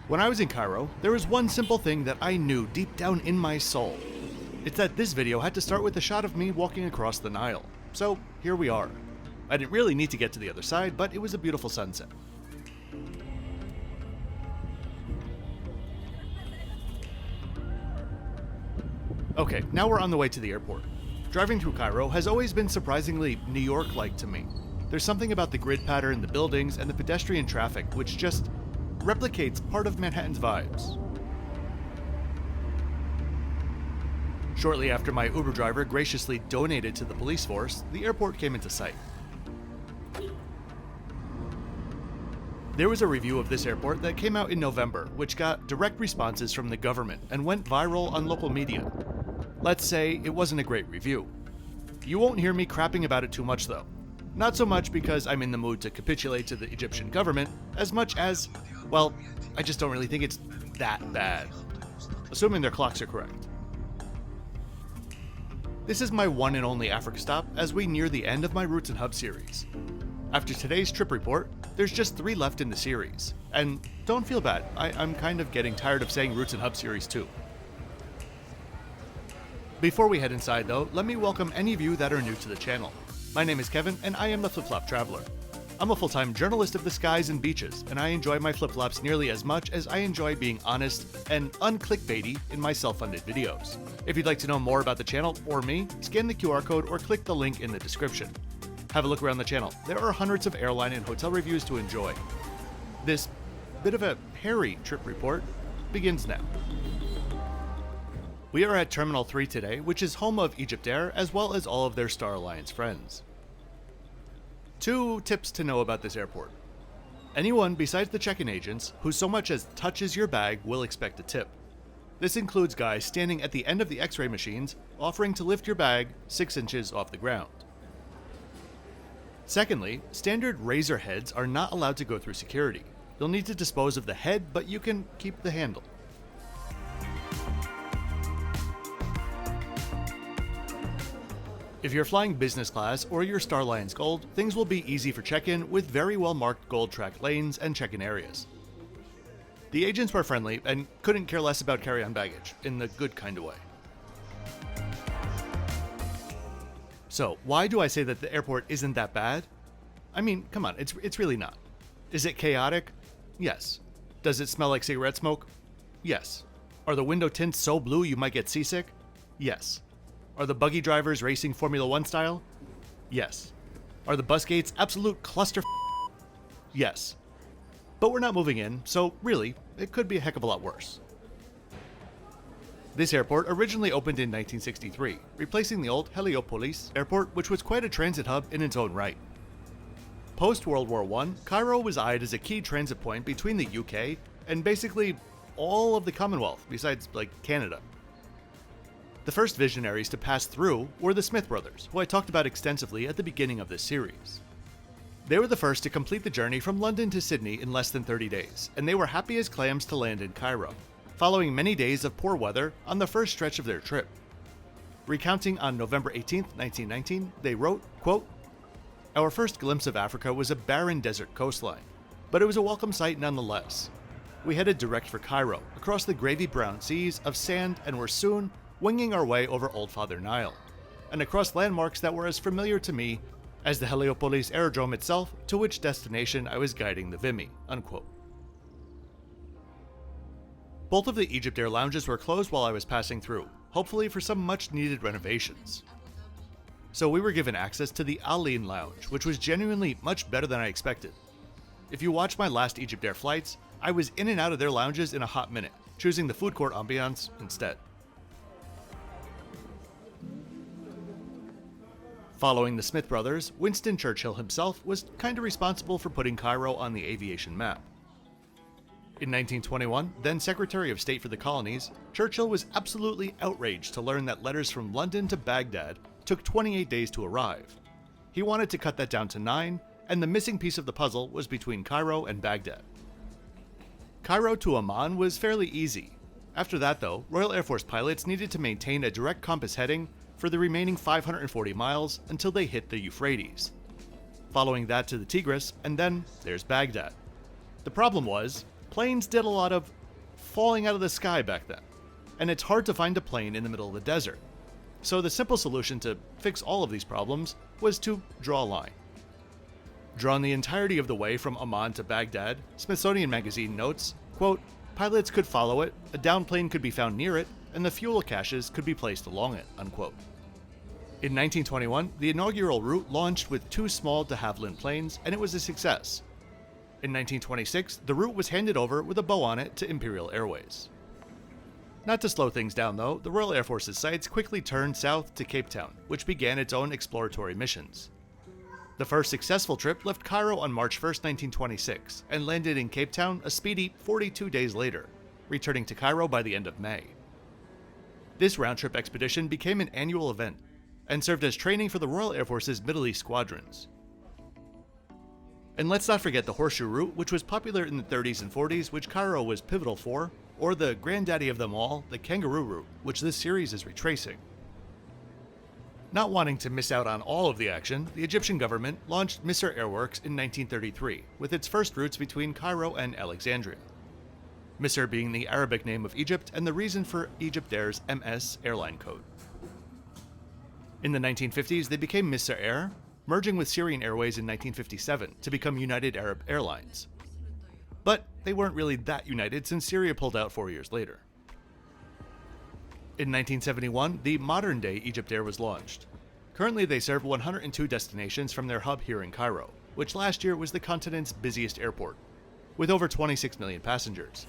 When I was in Cairo, there was one simple thing that I knew deep down in my soul. It's that this video had to start with a shot of me walking across the Nile. So here we are. I didn't really need to get to the other side, but it was a beautiful sunset. Okay, now we're on the way to the airport. Driving through Cairo has always been surprisingly New York-like to me. There's something about the grid pattern, the buildings, and the pedestrian traffic which just replicates part of Manhattan's vibes. Shortly after my Uber driver graciously donated to the police force, the airport came into sight. There was a review of this airport that came out in November, which got direct responses from the government and went viral on local media. Let's say it wasn't a great review. You won't hear me crapping about it too much though. Not so much because I'm in the mood to capitulate to the Egyptian government, as much as, well, I just don't really think it's that bad. Assuming their clocks are correct. This is my one and only Africa stop as we near the end of my Roots and Hub series. After today's trip report, there's just 3 left in the series. And don't feel bad, I'm kind of getting tired of saying Roots and Hub series too. Before we head inside though, let me welcome any of you that are new to the channel. My name is Kevin and I am the Flip Flop Traveler. I'm a full-time journalist of the skies and beaches, and I enjoy my flip-flops nearly as much as I enjoy being honest and unclickbaity in my self-funded videos. If you'd like to know more about the channel or me, scan the QR code or click the link in the description. Have a look around the channel. There are hundreds of airline and hotel reviews to enjoy. This bit of a hairy trip report begins now. We are at Terminal 3 today, which is home of Egyptair as well as all of their Star Alliance friends. 2 tips to know about this airport. Anyone besides the check-in agents who so much as touches your bag will expect a tip. This includes guys standing at the end of the x-ray machines offering to lift your bag 6 inches off the ground. Secondly, standard razor heads are not allowed to go through security. You'll need to dispose of the head, but you can keep the handle. If you're flying business class or your Star Alliance Gold, things will be easy for check-in with very well marked gold track lanes and check-in areas. The agents were friendly and couldn't care less about carry-on baggage, in the good kind of way. So, why do I say that the airport isn't that bad? I mean, come on, it's really not. Is it chaotic? Yes. Does it smell like cigarette smoke? Yes. Are the window tints so blue you might get seasick? Yes. Are the buggy drivers racing Formula 1 style? Yes. Are the bus gates absolute cluster? Yes. But we're not moving in, so really, it could be a heck of a lot worse. This airport originally opened in 1963, replacing the old Heliopolis airport, which was quite a transit hub in its own right. Post-World War I, Cairo was eyed as a key transit point between the UK and basically all of the Commonwealth, besides, Canada. The first visionaries to pass through were the Smith brothers, who I talked about extensively at the beginning of this series. They were the first to complete the journey from London to Sydney in less than 30 days, and they were happy as clams to land in Cairo, following many days of poor weather on the first stretch of their trip. Recounting on November 18, 1919, they wrote, quote, "Our first glimpse of Africa was a barren desert coastline, but it was a welcome sight nonetheless. We headed direct for Cairo, across the gravy-brown seas of sand, and were soon winging our way over Old Father Nile, and across landmarks that were as familiar to me as the Heliopolis aerodrome itself, to which destination I was guiding the Vimy," unquote. Both of the Egyptair lounges were closed while I was passing through, hopefully for some much-needed renovations. So we were given access to the Al-Ain lounge, which was genuinely much better than I expected. If you watched my last Egyptair flights, I was in and out of their lounges in a hot minute, choosing the food court ambiance instead. Following the Smith brothers, Winston Churchill himself was kinda responsible for putting Cairo on the aviation map. In 1921, then Secretary of State for the Colonies, Churchill was absolutely outraged to learn that letters from London to Baghdad took 28 days to arrive. He wanted to cut that down to 9, and the missing piece of the puzzle was between Cairo and Baghdad. Cairo to Amman was fairly easy. After that though, Royal Air Force pilots needed to maintain a direct compass heading for the remaining 540 miles until they hit the Euphrates. Following that to the Tigris, and then there's Baghdad. The problem was, Planes did a lot of falling out of the sky back then, and it's hard to find a plane in the middle of the desert. So the simple solution to fix all of these problems was to draw a line. Drawn the entirety of the way from Amman to Baghdad, Smithsonian Magazine notes, quote, "Pilots could follow it, a downed plane could be found near it, and the fuel caches could be placed along it," unquote. In 1921, the inaugural route launched with 2 small de Havilland planes, and it was a success. In 1926, the route was handed over with a bow on it to Imperial Airways. Not to slow things down though, the Royal Air Force's sights quickly turned south to Cape Town, which began its own exploratory missions. The first successful trip left Cairo on March 1st, 1926, and landed in Cape Town a speedy 42 days later, returning to Cairo by the end of May. This round-trip expedition became an annual event, and served as training for the Royal Air Force's Middle East squadrons. And let's not forget the Horseshoe Route, which was popular in the 30s and 40s, which Cairo was pivotal for, or the granddaddy of them all, the Kangaroo Route, which this series is retracing. Not wanting to miss out on all of the action, the Egyptian government launched Misr Airworks in 1933, with its first routes between Cairo and Alexandria. Misr being the Arabic name of Egypt and the reason for Egyptair's MS airline code. In the 1950s, they became Misr Air, merging with Syrian Airways in 1957 to become United Arab Airlines. But they weren't really that united since Syria pulled out 4 years later. In 1971, the modern-day Egyptair was launched. Currently, they serve 102 destinations from their hub here in Cairo, which last year was the continent's busiest airport, with over 26 million passengers.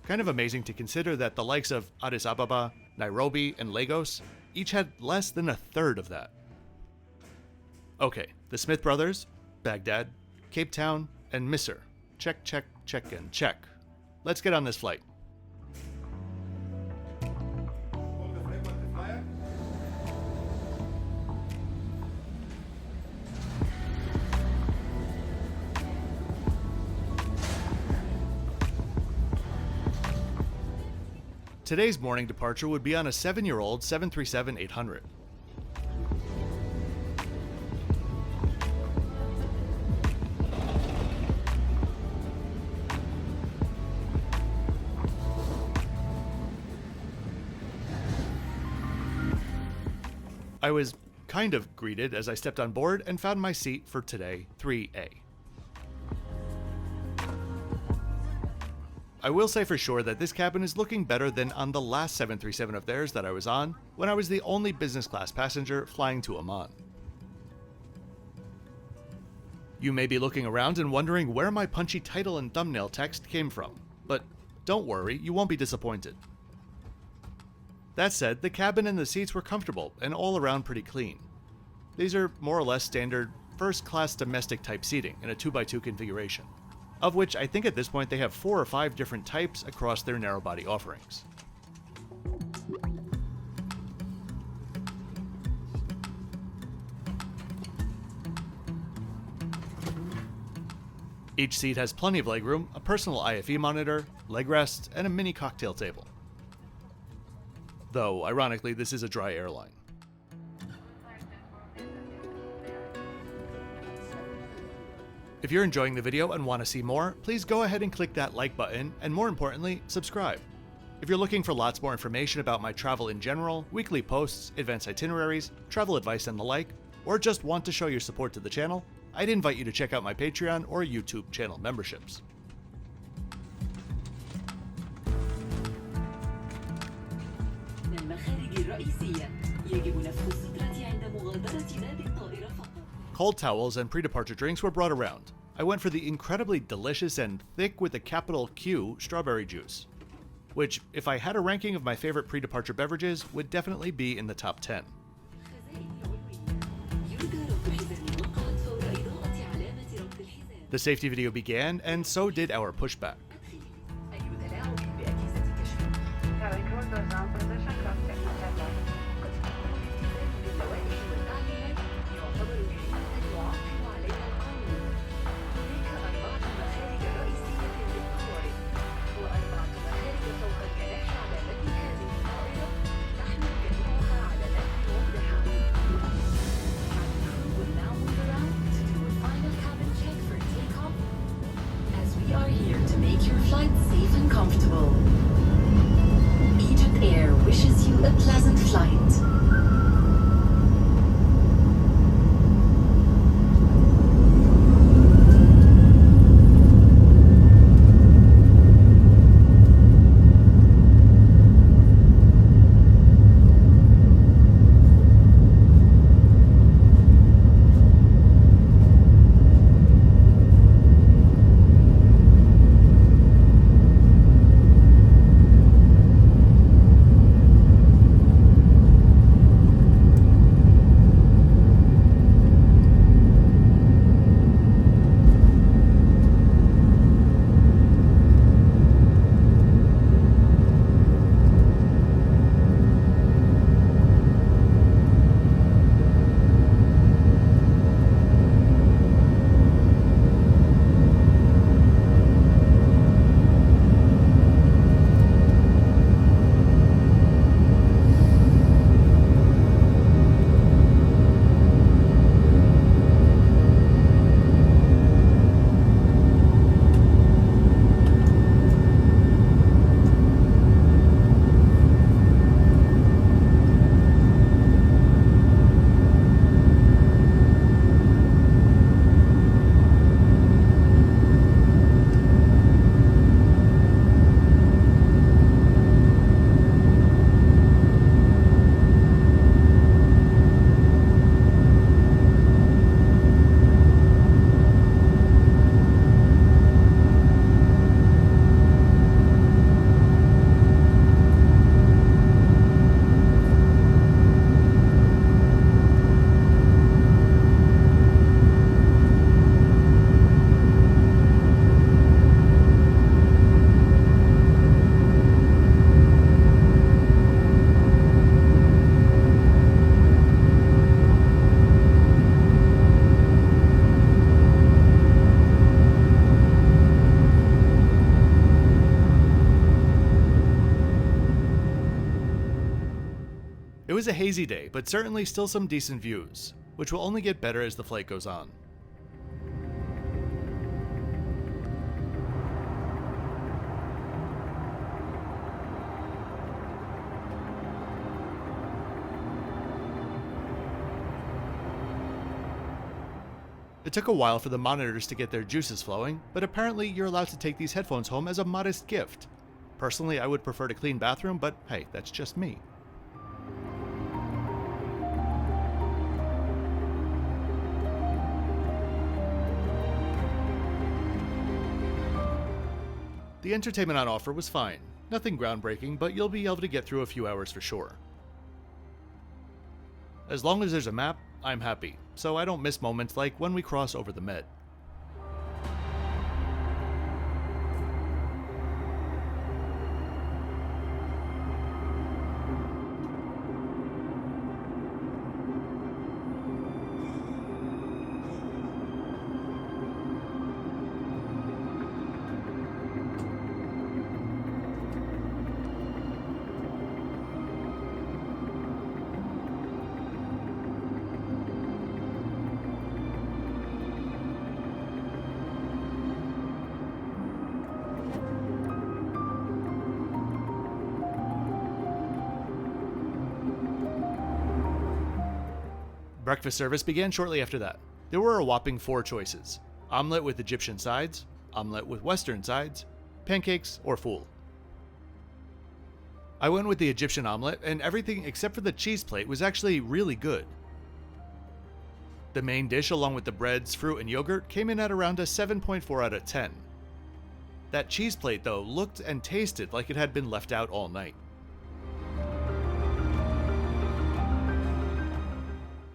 Kind of amazing to consider that the likes of Addis Ababa, Nairobi, and Lagos each had less than a third of that. Okay, the Smith brothers, Baghdad, Cape Town, and Misr. Check, check, check, and check. Let's get on this flight. Today's morning departure would be on a 7-year-old 737-800. I was kind of greeted as I stepped on board and found my seat for today 3A. I will say for sure that this cabin is looking better than on the last 737 of theirs that I was on, when I was the only business class passenger flying to Amman. You may be looking around and wondering where my punchy title and thumbnail text came from, but don't worry, you won't be disappointed. That said, the cabin and the seats were comfortable and all around pretty clean. These are more or less standard first-class domestic type seating in a 2x2 configuration, of which I think at this point they have 4 or 5 different types across their narrow-body offerings. Each seat has plenty of legroom, a personal IFE monitor, leg rests, and a mini cocktail table. Though, ironically, this is a dry airline. If you're enjoying the video and want to see more, please go ahead and click that like button, and more importantly, subscribe. If you're looking for lots more information about my travel in general, weekly posts, advanced itineraries, travel advice and the like, or just want to show your support to the channel, I'd invite you to check out my Patreon or YouTube channel memberships. Cold towels and pre-departure drinks were brought around. I went for the incredibly delicious and thick with a capital Q strawberry juice, which, if I had a ranking of my favorite pre-departure beverages, would definitely be in the top 10. The safety video began, and so did our pushback. We are here to make was a hazy day, but certainly still some decent views, which will only get better as the flight goes on. It took a while for the monitors to get their juices flowing, but apparently you're allowed to take these headphones home as a modest gift. Personally, I would prefer a clean bathroom, but hey, that's just me. The entertainment on offer was fine. Nothing groundbreaking, but you'll be able to get through a few hours for sure. As long as there's a map, I'm happy, so I don't miss moments like when we cross over the Med. Breakfast service began shortly after that. There were a whopping 4 choices: omelette with Egyptian sides, omelette with Western sides, pancakes, or fool. I went with the Egyptian omelette, and everything except for the cheese plate was actually really good. The main dish, along with the breads, fruit, and yogurt, came in at around a 7.4 out of 10. That cheese plate, though, looked and tasted like it had been left out all night.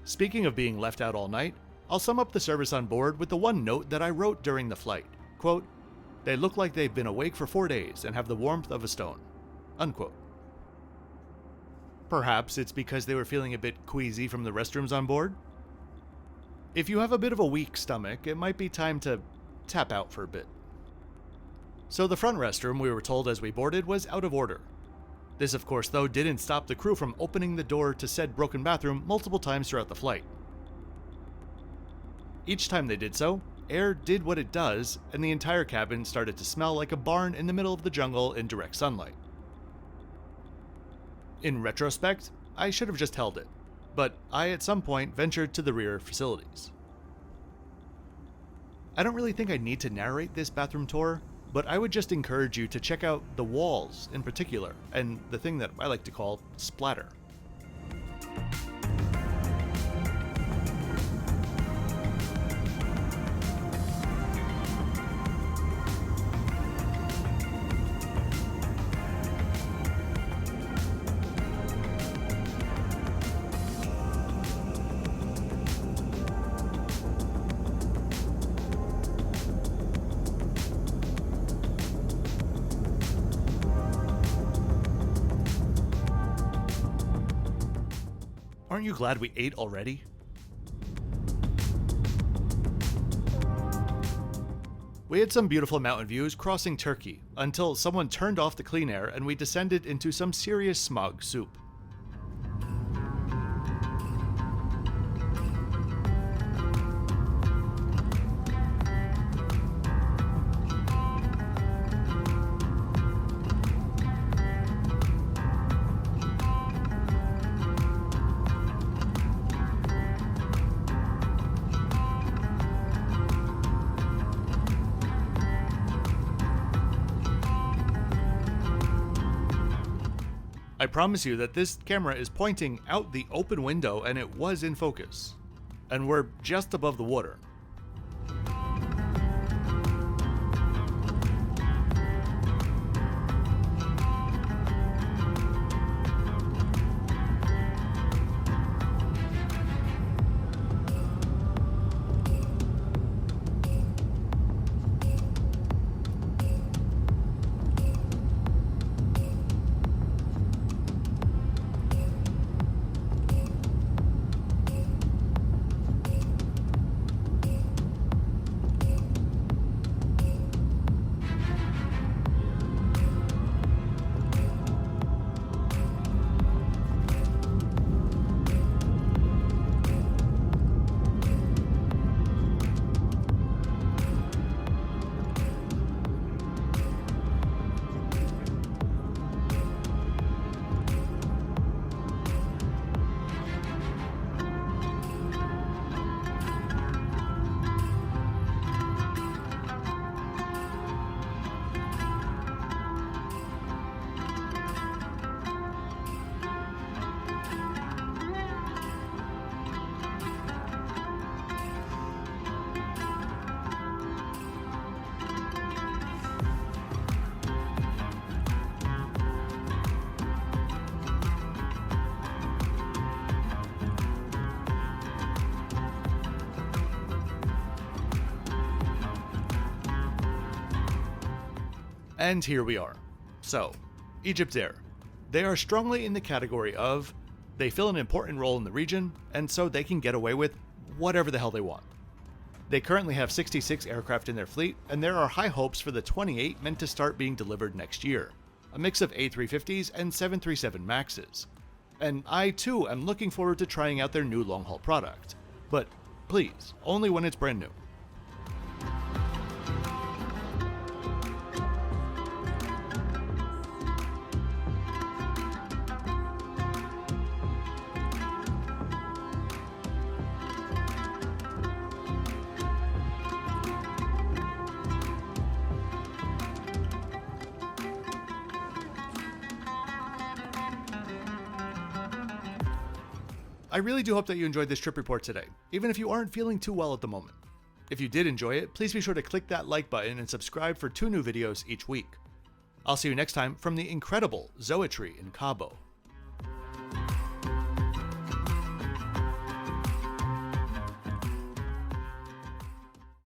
Speaking of being left out all night, I'll sum up the service on board with the one note that I wrote during the flight. Quote, "They look like they've been awake for 4 days and have the warmth of a stone." Unquote. Perhaps it's because they were feeling a bit queasy from the restrooms on board? If you have a bit of a weak stomach, it might be time to tap out for a bit. So the front restroom, we were told as we boarded, was out of order. This, of course, though, didn't stop the crew from opening the door to said broken bathroom multiple times throughout the flight. Each time they did so, air did what it does, and the entire cabin started to smell like a barn in the middle of the jungle in direct sunlight. In retrospect, I should have just held it, but I at some point ventured to the rear facilities. I don't really think I need to narrate this bathroom tour, but I would just encourage you to check out the walls in particular, and the thing that I like to call splatter. Aren't you glad we ate already? We had some beautiful mountain views crossing Turkey, until someone turned off the clean air and we descended into some serious smog soup. I promise you that this camera is pointing out the open window and it was in focus. And we're just above the water. And here we are. So, Egyptair. They are strongly in the category of, they fill an important role in the region, and so they can get away with whatever the hell they want. They currently have 66 aircraft in their fleet, and there are high hopes for the 28 meant to start being delivered next year, a mix of A350s and 737 MAXs. And I too am looking forward to trying out their new long-haul product. But please, only when it's brand new. I really do hope that you enjoyed this trip report today, even if you aren't feeling too well at the moment. If you did enjoy it, please be sure to click that like button and subscribe for 2 new videos each week. I'll see you next time from the incredible Zoetree in Cabo.